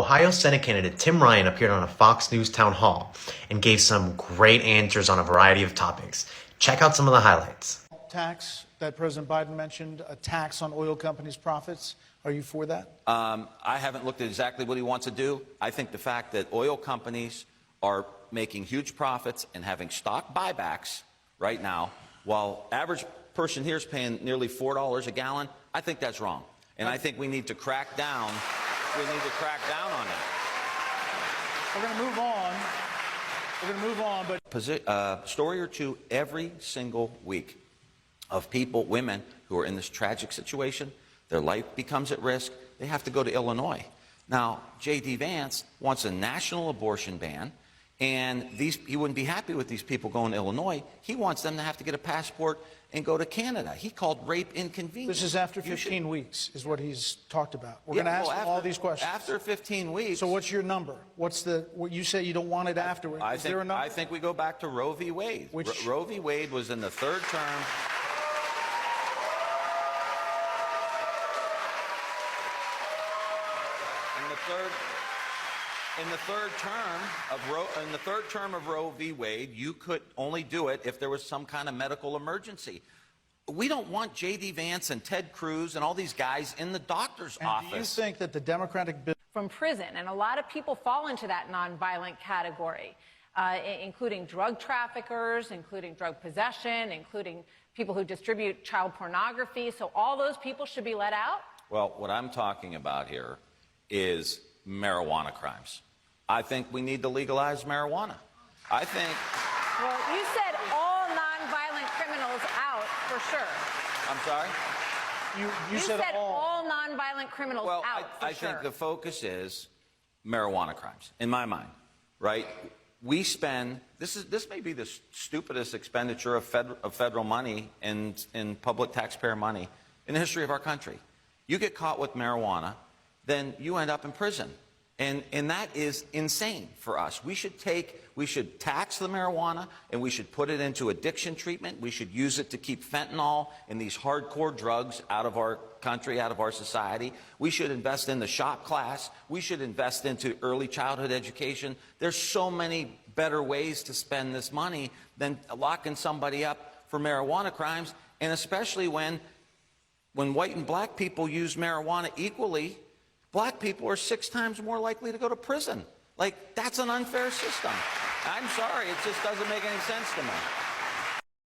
Ohio Senate candidate Tim Ryan appeared on a Fox News town hall and gave some great answers on a variety of topics. Check out some of the highlights. Tax that President Biden mentioned, a tax on oil companies' profits. Are you for that? I haven't looked at exactly what he wants to do. I think the fact that oil companies are making huge profits and having stock buybacks right now, while average person here is paying nearly $4 a gallon, I think that's wrong. And I think we need to crack down. We need to crack down on that. We're going to move on. We're going to move on, but Story or two every single week of people, women who are in this tragic situation. Their life becomes at risk. They have to go to Illinois. Now, J.D. Vance wants a national abortion ban, and he wouldn't be happy with these people going to Illinois. He wants them to have to get a passport and go to Canada. He called rape inconvenient. This is after 15 weeks is what he's talked about. We're going to ask all these questions. After 15 weeks. So what's your number? What you say you don't want it afterwards? Is there a number? I think we go back to Roe v. Wade. Roe v. Wade was in the third term. In the third term of Roe v. Wade, you could only do it if there was some kind of medical emergency. We don't want J.D. Vance and Ted Cruz and all these guys in the doctor's office. Do you think that the Democratic bill from prison, and a lot of people fall into that nonviolent category, including drug traffickers, including drug possession, including people who distribute child pornography. So all those people should be let out? Well, what I'm talking about here is marijuana crimes. I think we need to legalize marijuana. I think... Well, you said all nonviolent criminals out for sure. I'm sorry? You said all nonviolent criminals out for I sure. think the focus is marijuana crimes, in my mind, right? We spend... This may be the stupidest expenditure of federal money and in public taxpayer money in the history of our country. You get caught with marijuana, then you end up in prison. And that is insane for us. We should tax the marijuana, and we should put it into addiction treatment. We should use it to keep fentanyl and these hardcore drugs out of our country, out of our society. We should invest in the shop class. We should invest into early childhood education. There's so many better ways to spend this money than locking somebody up for marijuana crimes, and especially when white and black people use marijuana equally, black people are 6 times more likely to go to prison. Like, that's an unfair system. I'm sorry, it just doesn't make any sense to me.